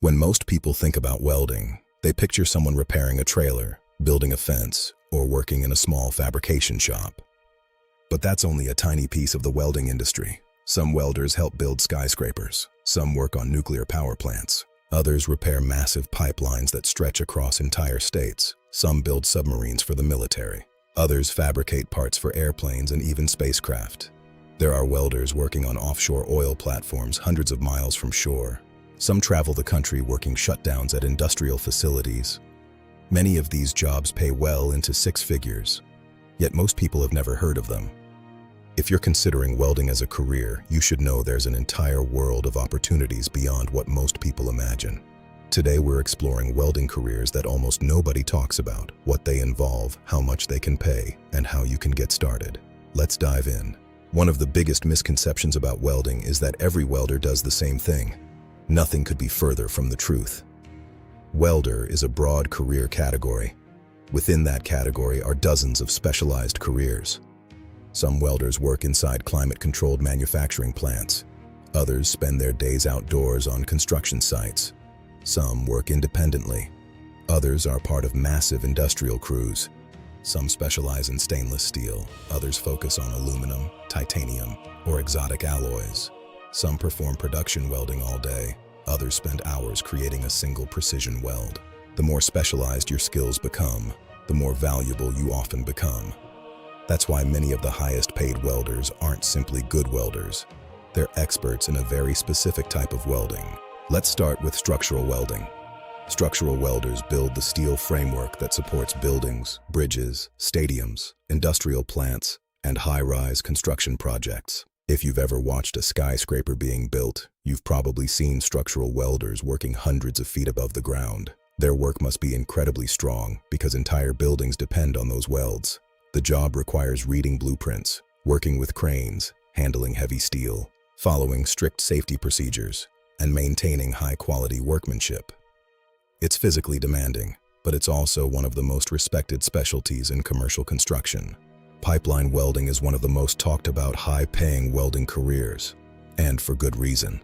When most people think about welding, they picture someone repairing a trailer, building a fence, or working in a small fabrication shop. But that's only a tiny piece of the welding industry. Some welders help build skyscrapers, some work on nuclear power plants, others repair massive pipelines that stretch across entire states, some build submarines for the military, others fabricate parts for airplanes and even spacecraft. There are welders working on offshore oil platforms hundreds of miles from shore. Some travel the country working shutdowns at industrial facilities. Many of these jobs pay well into six figures, yet most people have never heard of them. If you're considering welding as a career, you should know there's an entire world of opportunities beyond what most people imagine. Today we're exploring welding careers that almost nobody talks about, what they involve, how much they can pay, and how you can get started. Let's dive in. One of the biggest misconceptions about welding is that every welder does the same thing. Nothing could be further from the truth. Welder is a broad career category. Within that category are dozens of specialized careers. Some welders work inside climate-controlled manufacturing plants. Others spend their days outdoors on construction sites. Some work independently. Others are part of massive industrial crews. Some specialize in stainless steel. Others focus on aluminum, titanium, or exotic alloys. Some perform production welding all day. Others spend hours creating a single precision weld. The more specialized your skills become, the more valuable you often become. That's why many of the highest paid welders aren't simply good welders. They're experts in a very specific type of welding. Let's start with structural welding. Structural welders build the steel framework that supports buildings, bridges, stadiums, industrial plants, and high-rise construction projects. If you've ever watched a skyscraper being built, you've probably seen structural welders working hundreds of feet above the ground. Their work must be incredibly strong because entire buildings depend on those welds. The job requires reading blueprints, working with cranes, handling heavy steel, following strict safety procedures, and maintaining high-quality workmanship. It's physically demanding, but it's also one of the most respected specialties in commercial construction. Pipeline welding is one of the most talked about high-paying welding careers, and for good reason.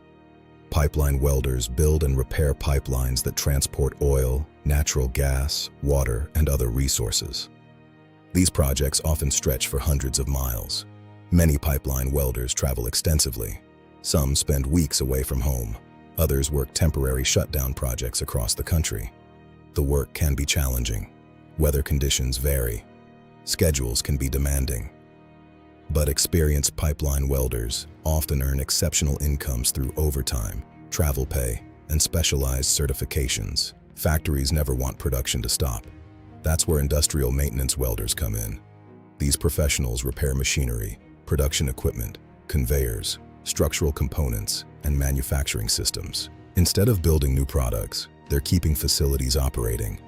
Pipeline welders build and repair pipelines that transport oil, natural gas, water, and other resources. These projects often stretch for hundreds of miles. Many pipeline welders travel extensively. Some spend weeks away from home. Others work temporary shutdown projects across the country. The work can be challenging. Weather conditions vary. Schedules can be demanding. But experienced pipeline welders often earn exceptional incomes through overtime, travel pay, and specialized certifications. Factories never want production to stop. That's where industrial maintenance welders come in. These professionals repair machinery, production equipment, conveyors, structural components, and manufacturing systems. Instead of building new products, they're keeping facilities operating.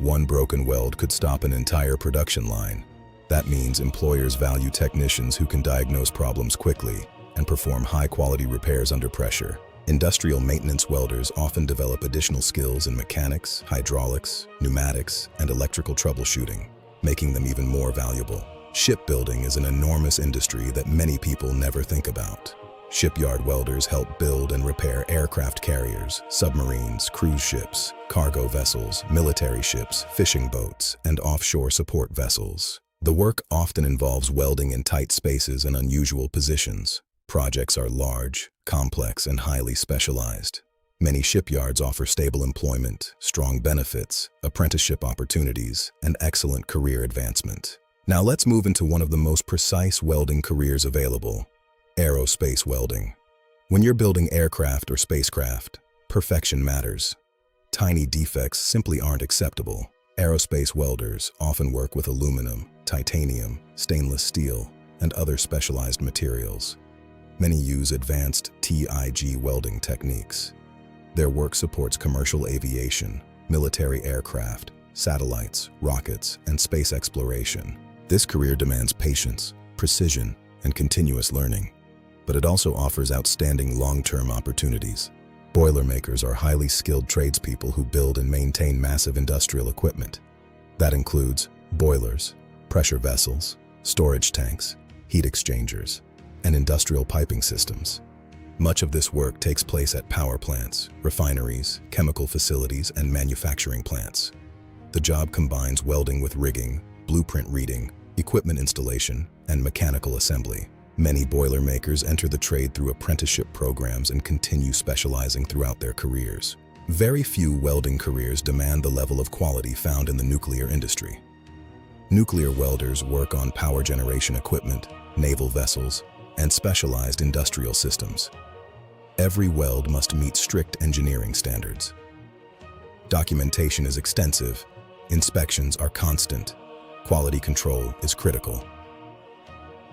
One broken weld could stop an entire production line. That means employers value technicians who can diagnose problems quickly and perform high-quality repairs under pressure. Industrial maintenance welders often develop additional skills in mechanics, hydraulics, pneumatics, and electrical troubleshooting, making them even more valuable. Shipbuilding is an enormous industry that many people never think about. Shipyard welders help build and repair aircraft carriers, submarines, cruise ships, cargo vessels, military ships, fishing boats, and offshore support vessels. The work often involves welding in tight spaces and unusual positions. Projects are large, complex, and highly specialized. Many shipyards offer stable employment, strong benefits, apprenticeship opportunities, and excellent career advancement. Now let's move into one of the most precise welding careers available: aerospace welding. When you're building aircraft or spacecraft, perfection matters. Tiny defects simply aren't acceptable. Aerospace welders often work with aluminum, titanium, stainless steel, and other specialized materials. Many use advanced TIG welding techniques. Their work supports commercial aviation, military aircraft, satellites, rockets, and space exploration. This career demands patience, precision, and continuous learning, but it also offers outstanding long-term opportunities. Boilermakers are highly skilled tradespeople who build and maintain massive industrial equipment. That includes boilers, pressure vessels, storage tanks, heat exchangers, and industrial piping systems. Much of this work takes place at power plants, refineries, chemical facilities, and manufacturing plants. The job combines welding with rigging, blueprint reading, equipment installation, and mechanical assembly. Many boilermakers enter the trade through apprenticeship programs and continue specializing throughout their careers. Very few welding careers demand the level of quality found in the nuclear industry. Nuclear welders work on power generation equipment, naval vessels, and specialized industrial systems. Every weld must meet strict engineering standards. Documentation is extensive, inspections are constant, quality control is critical.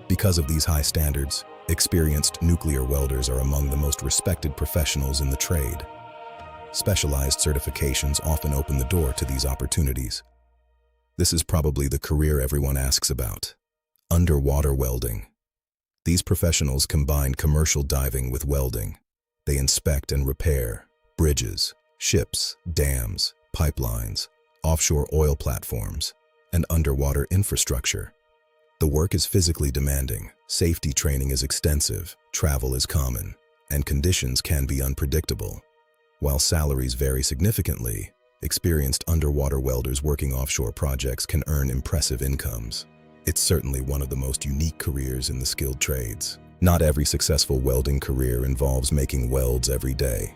Because of these high standards, experienced nuclear welders are among the most respected professionals in the trade. Specialized certifications often open the door to these opportunities. This is probably the career everyone asks about: underwater welding. These professionals combine commercial diving with welding. They inspect and repair bridges, ships, dams, pipelines, offshore oil platforms, and underwater infrastructure. The work is physically demanding, safety training is extensive, travel is common, and conditions can be unpredictable. While salaries vary significantly, experienced underwater welders working offshore projects can earn impressive incomes. It's certainly one of the most unique careers in the skilled trades. Not every successful welding career involves making welds every day.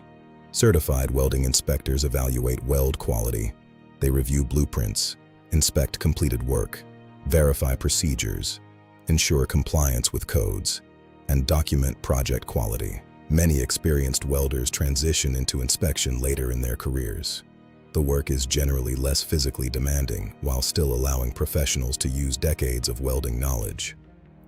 Certified welding inspectors evaluate weld quality. They review blueprints, inspect completed work, verify procedures, ensure compliance with codes, and document project quality. Many experienced welders transition into inspection later in their careers. The work is generally less physically demanding while still allowing professionals to use decades of welding knowledge.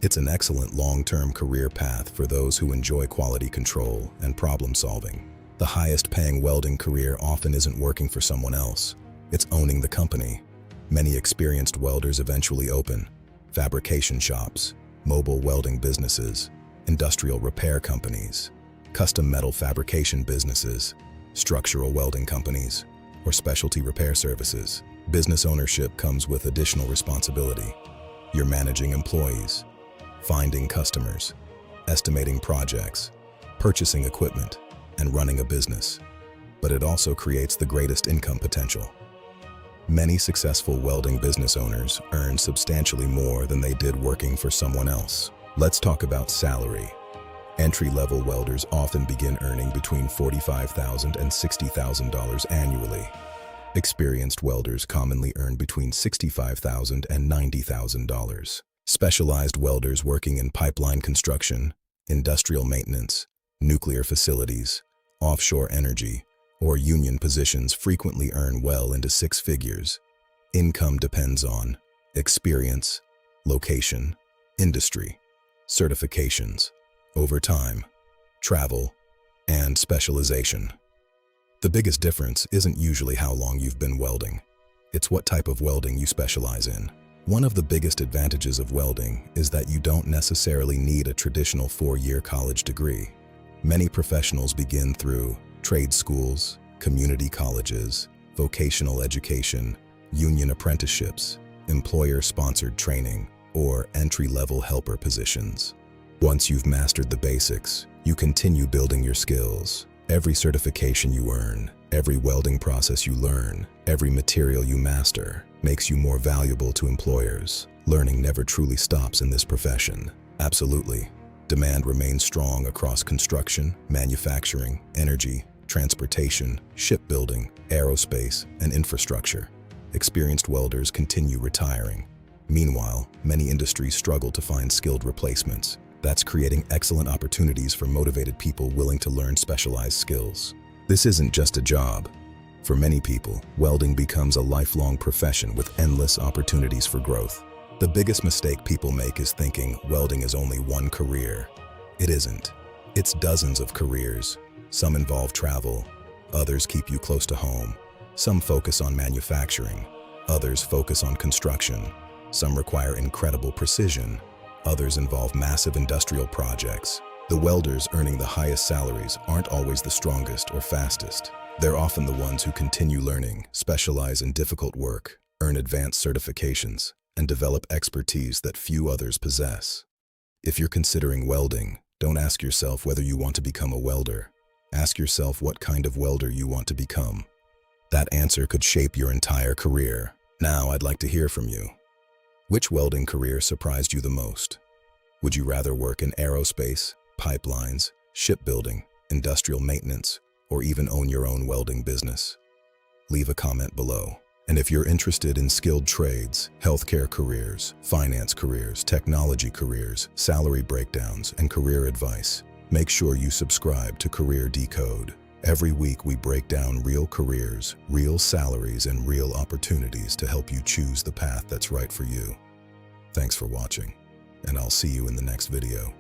It's an excellent long-term career path for those who enjoy quality control and problem solving. The highest-paying welding career often isn't working for someone else. It's owning the company. Many experienced welders eventually open fabrication shops, mobile welding businesses, industrial repair companies, custom metal fabrication businesses, structural welding companies, or specialty repair services. Business ownership comes with additional responsibility. You're managing employees, finding customers, estimating projects, purchasing equipment, and running a business. But it also creates the greatest income potential. Many successful welding business owners earn substantially more than they did working for someone else. Let's talk about salary. Entry-level welders often begin earning between $45,000 and $60,000 annually. Experienced welders commonly earn between $65,000 and $90,000. Specialized welders working in pipeline construction, industrial maintenance, nuclear facilities, offshore energy, or union positions frequently earn well into six figures. Income depends on experience, location, industry, certifications, overtime, travel, and specialization. The biggest difference isn't usually how long you've been welding. It's what type of welding you specialize in. One of the biggest advantages of welding is that you don't necessarily need a traditional 4-year college degree. Many professionals begin through trade schools, community colleges, vocational education, union apprenticeships, employer-sponsored training, or entry-level helper positions. Once you've mastered the basics, you continue building your skills. Every certification you earn, every welding process you learn, every material you master makes you more valuable to employers. Learning never truly stops in this profession. Absolutely. Demand remains strong across construction, manufacturing, energy, transportation, shipbuilding, aerospace, and infrastructure. Experienced welders continue retiring. Meanwhile, many industries struggle to find skilled replacements. That's creating excellent opportunities for motivated people willing to learn specialized skills. This isn't just a job. For many people, welding becomes a lifelong profession with endless opportunities for growth. The biggest mistake people make is thinking welding is only one career. It isn't. It's dozens of careers. Some involve travel, others keep you close to home. Some focus on manufacturing, others focus on construction. Some require incredible precision, others involve massive industrial projects. The welders earning the highest salaries aren't always the strongest or fastest. They're often the ones who continue learning, specialize in difficult work, earn advanced certifications, and develop expertise that few others possess. If you're considering welding, Don't ask yourself whether you want to become a welder. Ask yourself what kind of welder you want to become. That answer could shape your entire career. Now I'd like to hear from you. Which welding career surprised you the most? Would you rather work in aerospace, pipelines, shipbuilding, industrial maintenance, or even own your own welding business? Leave a comment below. And if you're interested in skilled trades, healthcare careers, finance careers, technology careers, salary breakdowns, and career advice, make sure you subscribe to Career Decode. Every week we break down real careers, real salaries, and real opportunities to help you choose the path that's right for you. Thanks for watching, and I'll see you in the next video.